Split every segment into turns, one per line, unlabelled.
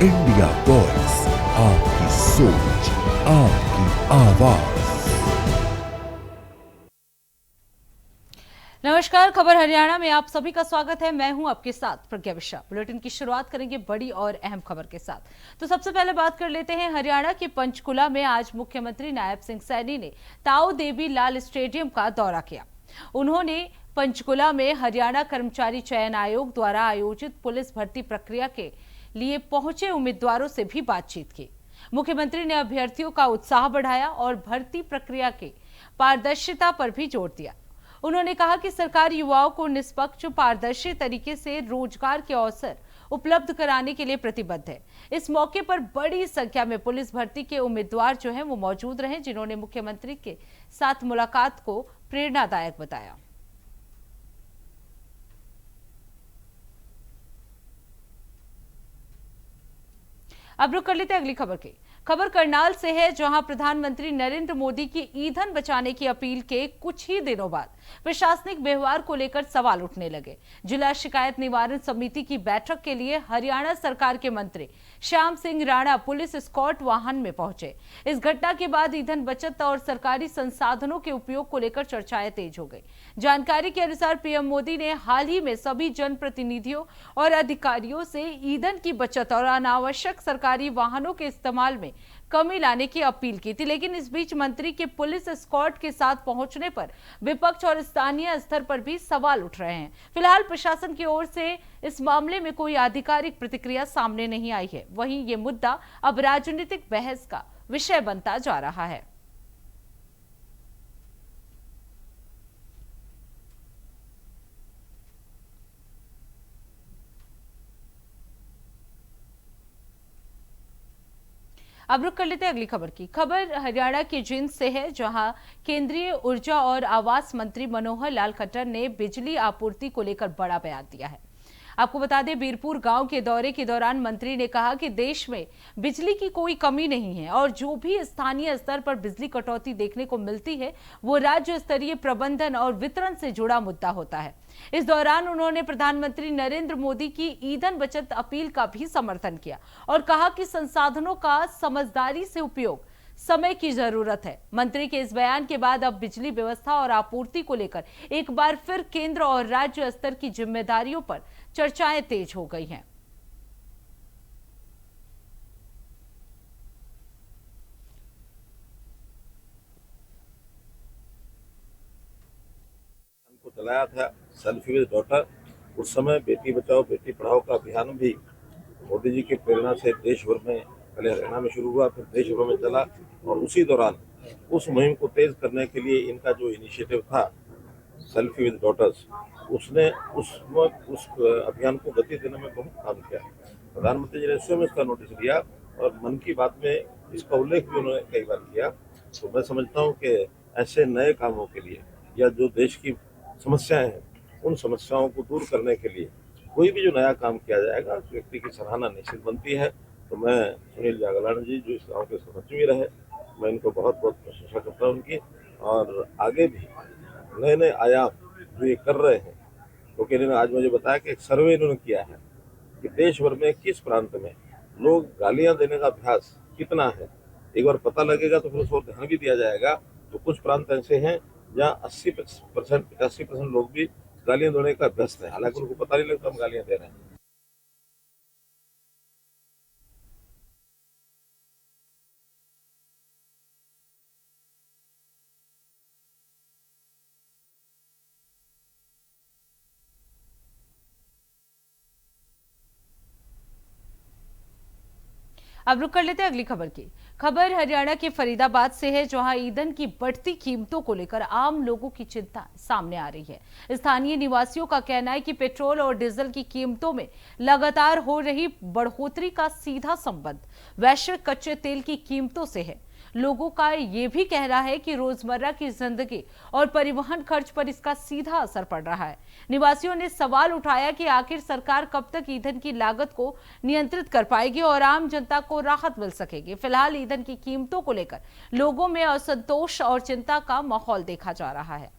India voice, आपकी सोच, आपकी आवाज।
नमस्कार, खबर हरियाणा में आप सभी का स्वागत है। मैं हूं आपके साथ प्रज्ञा मिश्रा। बुलेटिन की शुरुआत करेंगे बड़ी और अहम खबर के साथ। तो सबसे पहले बात कर लेते हैं हरियाणा के पंचकुला में आज मुख्यमंत्री नायब सिंह सैनी ने ताऊ देवी लाल स्टेडियम का दौरा किया। उन्होंने पंचकुला में हरियाणा कर्मचारी चयन आयोग द्वारा आयोजित पुलिस भर्ती प्रक्रिया के लिए पहुंचे उम्मीदवारों से भी बातचीत की। मुख्यमंत्री ने अभ्यर्थियों का उत्साह बढ़ाया और भर्ती प्रक्रिया की पारदर्शिता पर भी जोर दिया। उन्होंने कहा कि सरकार युवाओं को निष्पक्ष पारदर्शी तरीके से रोजगार के अवसर उपलब्ध कराने के लिए प्रतिबद्ध है। इस मौके पर बड़ी संख्या में पुलिस भर्ती के उम्मीदवार जो हैं वो मौजूद रहे, जिन्होंने मुख्यमंत्री के साथ मुलाकात को प्रेरणादायक बताया। अब रुक कर लेते हैं अगली खबर की। खबर करनाल से है, जहां प्रधानमंत्री नरेंद्र मोदी की ईंधन बचाने की अपील के कुछ ही दिनों बाद प्रशासनिक व्यवहार को लेकर सवाल उठने लगे। जिला शिकायत निवारण समिति की बैठक के लिए हरियाणा सरकार के मंत्री श्याम सिंह राणा पुलिस एस्कॉर्ट वाहन में पहुंचे। इस घटना के बाद ईंधन बचत और सरकारी संसाधनों के उपयोग को लेकर चर्चाएं तेज हो गई। जानकारी के अनुसार पीएम मोदी ने हाल ही में सभी जनप्रतिनिधियों और अधिकारियों से ईंधन की बचत और अनावश्यक सरकारी वाहनों के इस्तेमाल में कमी लाने की अपील की थी। लेकिन इस बीच मंत्री के पुलिस एस्कॉर्ट के साथ पहुंचने पर विपक्ष और स्थानीय स्तर पर भी सवाल उठ रहे हैं। फिलहाल प्रशासन की ओर से इस मामले में कोई आधिकारिक प्रतिक्रिया सामने नहीं आई है। वहीं ये मुद्दा अब राजनीतिक बहस का विषय बनता जा रहा है। अब रुक कर लेते हैं अगली खबर की। खबर हरियाणा के जींद से है, जहां केंद्रीय ऊर्जा और आवास मंत्री मनोहर लाल खट्टर ने बिजली आपूर्ति को लेकर बड़ा बयान दिया है। आपको बता दें, बीरपुर गांव के दौरे के दौरान मंत्री ने कहा कि देश में बिजली की कोई कमी नहीं है और जो भी स्थानीय स्तर पर बिजली कटौती देखने को मिलती है वो राज्य स्तरीय प्रबंधन और वितरण से जुड़ा मुद्दा होता है। इस दौरान उन्होंने प्रधानमंत्री नरेंद्र मोदी की ईंधन बचत अपील का भी समर्थन किया और कहा कि संसाधनों का समझदारी से उपयोग समय की जरूरत है। मंत्री के इस बयान के बाद अब बिजली व्यवस्था और आपूर्ति को लेकर एक बार फिर केंद्र और राज्य स्तर की जिम्मेदारियों पर चर्चाएं तेज हो गई हैं।
को चलाया था सेल्फी विद डॉटर। उस समय बेटी बचाओ बेटी पढ़ाओ का अभियान भी मोदी जी की प्रेरणा से देश भर में, पहले हरियाणा में शुरू हुआ, फिर देश भर में चला। और उसी दौरान उस मुहिम को तेज करने के लिए इनका जो इनिशिएटिव था सेल्फी विद डॉटर्स, उसने उस अभियान को गति देने में बहुत काम किया। प्रधानमंत्री जी ने स्वयं इसका नोटिस लिया और मन की बात में इसका उल्लेख भी उन्होंने कई बार किया। तो मैं समझता हूँ कि ऐसे नए कामों के लिए या जो देश की समस्याएं हैं उन समस्याओं को दूर करने के लिए कोई भी जो नया काम किया जाएगा उस व्यक्ति की सराहना निश्चित बनती है। तो मैं सुनील जागलानी जी जो इस गाँव के सरपंच भी रहे, मैं इनको बहुत बहुत प्रशंसा करता हूँ उनकी। और आगे भी नए नए आयाम जो ये कर रहे हैं, क्योंकि इन्होंने आज मुझे बताया कि एक सर्वे इन्होंने किया है कि देश भर में किस प्रांत में लोग गालियां देने का अभ्यास कितना है। एक बार पता लगेगा तो फिर उस पर ध्यान भी दिया जाएगा। तो कुछ प्रांत ऐसे हैं जहाँ 80% 85% लोग भी गालियां देने का अभ्यस्त है, हालांकि उनको पता नहीं लगता हम गालियां दे रहे हैं।
अब रुक कर लेते हैं अगली खबर की। खबर हरियाणा के फरीदाबाद से है, जहां ईंधन की बढ़ती कीमतों को लेकर आम लोगों की चिंता सामने आ रही है। स्थानीय निवासियों का कहना है कि पेट्रोल और डीजल की कीमतों में लगातार हो रही बढ़ोतरी का सीधा संबंध वैश्विक कच्चे तेल की कीमतों से है। लोगों का ये भी कहना है कि रोजमर्रा की जिंदगी और परिवहन खर्च पर इसका सीधा असर पड़ रहा है। निवासियों ने सवाल उठाया कि आखिर सरकार कब तक ईंधन की लागत को नियंत्रित कर पाएगी और आम जनता को राहत मिल सकेगी। फिलहाल ईंधन की कीमतों को लेकर लोगों में असंतोष और चिंता का माहौल देखा जा रहा है।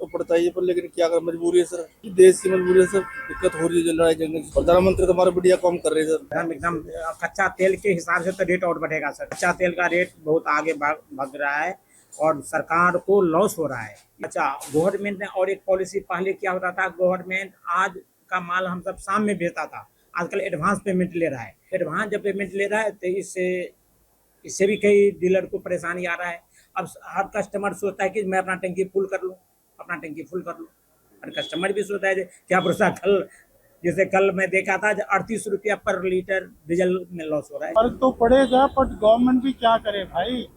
पड़ता है ये, पर लेकिन क्या कर, मजबूरी है सर, देश की मजबूरी है सर, दिक्कत हो रही है जो लड़ाई झगड़ने की। प्रधानमंत्री तो हमारा बढ़िया काम कर रहे हैं सर।
एकदम कच्चा तेल के हिसाब से तो रेट और बढ़ेगा सर। कच्चा तेल का रेट बहुत आगे भाग रहा है और सरकार को लॉस हो रहा है। अच्छा, गवर्नमेंट ने और एक पॉलिसी, पहले क्या होता था, गवर्नमेंट आज का माल हम सब शाम में भेजता था, आजकल एडवांस पेमेंट ले रहा है। एडवांस जब पेमेंट ले रहा है तो इससे भी कई डीलर को परेशानी आ रहा है। अब हर कस्टमर सोचता है कि मैं अपना टंकी फुल कर लूँ, और कस्टमर भी सोचता है क्या भरोसा, जैसे कल मैं देखा था 38 रुपया पर लीटर डीजल में लॉस हो रहा है।
फर्क तो पड़ेगा, पर गवर्नमेंट भी क्या करे भाई,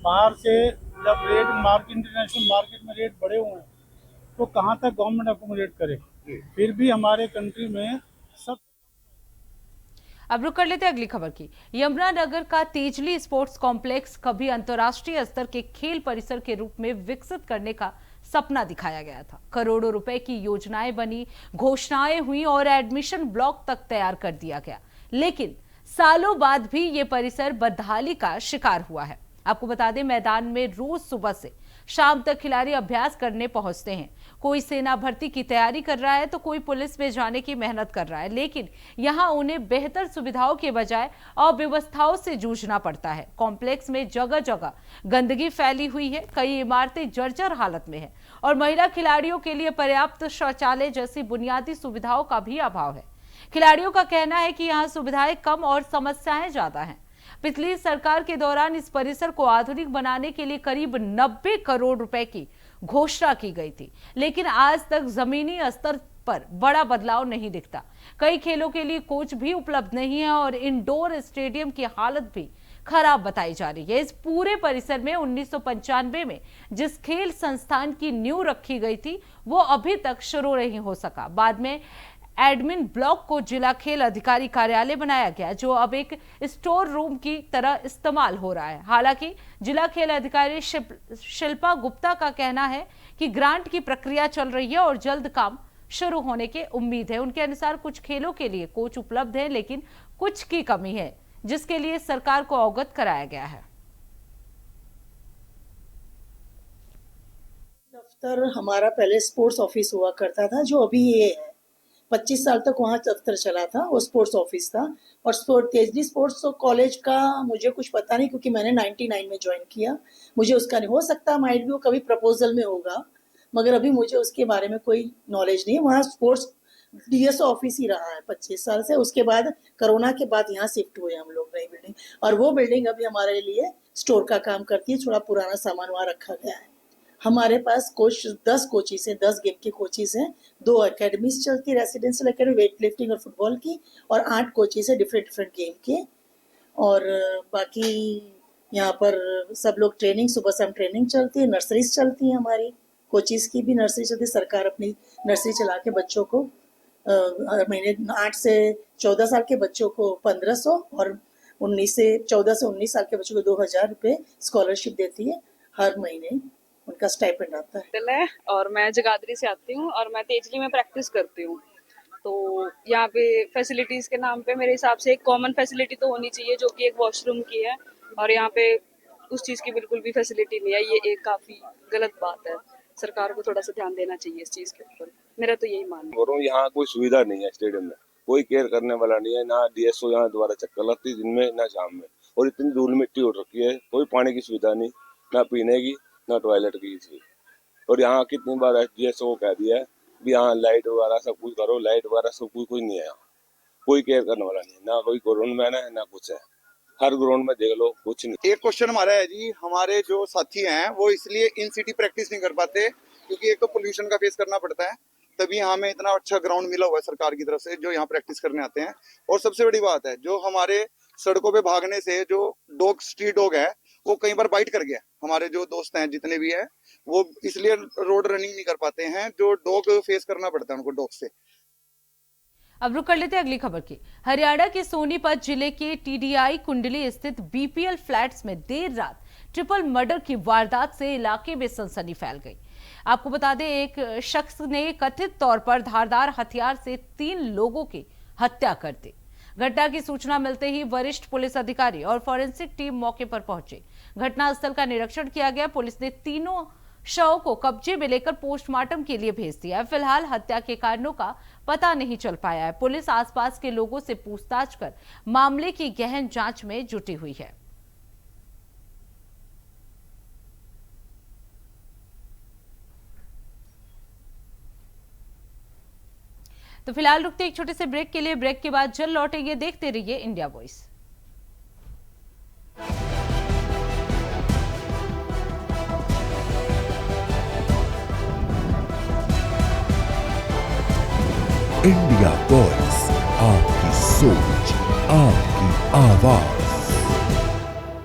बाहर से जब रेट मार्केट, इंटरनेशनल मार्केट में रेट बढ़े हुए हैं तो कहाँ तक गवर्नमेंट अकोमोडेट करे। फिर भी हमारे कंट्री में सब।
अब रुक कर लेते हैं अगली खबर की। यमुनानगर का तेजली स्पोर्ट्स कॉम्प्लेक्स कभी अंतर्राष्ट्रीय स्तर के खेल परिसर के रूप में विकसित करने का सपना दिखाया गया था। करोड़ों रुपए की योजनाएं बनी, घोषणाएं हुई और एडमिशन ब्लॉक तक तैयार कर दिया गया, लेकिन सालों बाद भी ये परिसर बदहाली का शिकार हुआ है। आपको बता दें, मैदान में रोज सुबह से शाम तक खिलाड़ी अभ्यास करने पहुंचते हैं। कोई सेना भर्ती की तैयारी कर रहा है तो कोई पुलिस में जाने की मेहनत कर रहा है, लेकिन यहां उन्हें बेहतर सुविधाओं के बजाय अव्यवस्थाओं से जूझना पड़ता है। कॉम्प्लेक्स में जगह जगह गंदगी फैली हुई है, कई इमारतें जर्जर हालत में है और महिला खिलाड़ियों के लिए पर्याप्त शौचालय जैसी बुनियादी सुविधाओं का भी अभाव है। खिलाड़ियों का कहना है कि यहाँ सुविधाएं कम और समस्याएं ज्यादा हैं। पिछली सरकार के दौरान इस परिसर को आधुनिक बनाने के लिए करीब 90 करोड़ रुपए की घोषणा की गई थी, लेकिन आज तक जमीनी स्तर पर बड़ा बदलाव नहीं दिखता। कई खेलों के लिए कोच भी उपलब्ध नहीं है और इंडोर स्टेडियम की हालत भी खराब बताई जा रही है। इस पूरे परिसर में 1995 में जिस खेल संस्थान की नींव रखी गई थी वो अभी तक शुरू नहीं हो सका। बाद में एडमिन ब्लॉक को जिला खेल अधिकारी कार्यालय बनाया गया, जो अब एक स्टोर रूम की तरह इस्तेमाल हो रहा है। हालांकि जिला खेल अधिकारी शिल्पा गुप्ता का कहना है कि ग्रांट की प्रक्रिया चल रही है और जल्द काम शुरू होने की उम्मीद है। उनके अनुसार कुछ खेलों के लिए कोच उपलब्ध है, लेकिन कुछ की कमी है, जिसके लिए सरकार को अवगत कराया गया है।
दफ्तर हमारा पहले स्पोर्ट्स ऑफिस हुआ करता था, जो अभी ये है। 25 साल तक वहाँ दफ्तर चला था, वो स्पोर्ट्स ऑफिस था। और तेजली स्पोर्ट्स कॉलेज का मुझे कुछ पता नहीं, क्योंकि मैंने 99 में ज्वाइन किया। मुझे उसका नहीं, हो सकता माइट भी वो कभी प्रपोजल में होगा, मगर अभी मुझे उसके बारे में कोई नॉलेज नहीं है। वहाँ स्पोर्ट्स डीएसओ ऑफिस ही रहा है 25 साल से। उसके बाद कोरोना के बाद यहाँ शिफ्ट हुए हम लोग, नई बिल्डिंग, और वो बिल्डिंग अभी हमारे लिए स्टोर का काम करती है। थोड़ा पुराना सामान वहाँ रखा गया है। हमारे पास कोच 10 कोचिस हैं, 10 गेम के कोचिस हैं, 2 एकेडमीज चलती है, रेसिडेंशियल एकेडमी वेट लिफ्टिंग और फुटबॉल की, और 8 कोचिस हैं डिफरेंट गेम के। और बाकी यहाँ पर सब लोग ट्रेनिंग, सुबह शाम ट्रेनिंग चलती है। नर्सरीज चलती हैं, हमारी कोचिस की भी नर्सरी चलती है। सरकार अपनी नर्सरी चला के बच्चों को महीने 8 से 14 साल के बच्चों को 1500 और 14 से 19 साल के बच्चों को 2000 रुपये स्कॉलरशिप देती है हर महीने। उनका स्टाइपेंड आता है।
और मैं जगाधरी से आती हूँ और मैं तेजली में प्रैक्टिस करती हूँ। तो यहाँ पे फैसिलिटीज के नाम पे मेरे हिसाब से एक कॉमन फैसिलिटी तो होनी चाहिए, जो कि एक वॉशरूम की है, और यहाँ पे उस चीज़ की बिल्कुल भी फैसिलिटी नहीं है। ये एक काफ़ी गलत बात है। सरकार को थोड़ा सा ध्यान देना चाहिए इस चीज़ के ऊपर, मेरा तो यही मानना है।
यहाँ कोई सुविधा नहीं है, स्टेडियम में कोई केयर करने वाला नहीं है, ना डीएसओ यहाँ द्वारा चक्कर लगती दिन में ना शाम में, और इतनी धूल मिट्टी हो रखी है, कोई पानी की सुविधा नहीं, ना पीने की ना टॉयलेट की। और यहाँ कितनी बार डीएसओ को कह दिया है भी यहाँ लाइट वगैरह सब कुछ करो, लाइट वगैरह सब कुछ नहीं है। यहाँ कोई केयर करने वाला नहीं, ना कोई ग्राउंड मैन है ना कुछ है। हर ग्राउंड में देख लो कुछ नहीं।
एक क्वेश्चन हमारा है जी, हमारे जो साथी हैं वो इसलिए इन सिटी प्रैक्टिस नहीं कर पाते क्योंकि एक तो पोल्यूशन का फेस करना पड़ता है, तभी हमें इतना अच्छा ग्राउंड मिला हुआ है सरकार की तरफ से जो यहाँ प्रैक्टिस करने आते हैं। और सबसे बड़ी बात है, जो हमारे सड़कों पे भागने से जो डॉग, स्ट्रीट डॉग है, वो कई बार बाइट कर गया। हमारे जो दोस्त हैं जितने भी हैं वो इसलिए रोड रनिंग नहीं कर पाते हैं, जो डॉग फेस करना पड़ता है उनको डॉग से।
अब रुक कर लेते हैं अगली खबर की। हरियाणा के सोनीपत जिले के टीडीआई कुंडली स्थित बीपीएल फ्लैट्स में देर रात ट्रिपल मर्डर की वारदात से इलाके में सनसनी फैल गई। आपको बता दें, एक शख्स ने कथित तौर पर धारदार हथियार से 3 लोगों की हत्या कर दी। घटना की सूचना मिलते ही वरिष्ठ पुलिस अधिकारी और फॉरेंसिक टीम मौके पर पहुंचे। घटनास्थल का निरीक्षण किया गया। पुलिस ने तीनों शव को कब्जे में लेकर पोस्टमार्टम के लिए भेज दिया है। फिलहाल हत्या के कारणों का पता नहीं चल पाया है। पुलिस आसपास के लोगों से पूछताछ कर मामले की गहन जांच में जुटी हुई है। तो फिलहाल रुकते एक छोटे से ब्रेक के लिए। ब्रेक के बाद जल्द लौटेंगे। देखते रहिए इंडिया वॉइस।
इंडिया वॉइस, आपकी सोच, आपकी आवाज।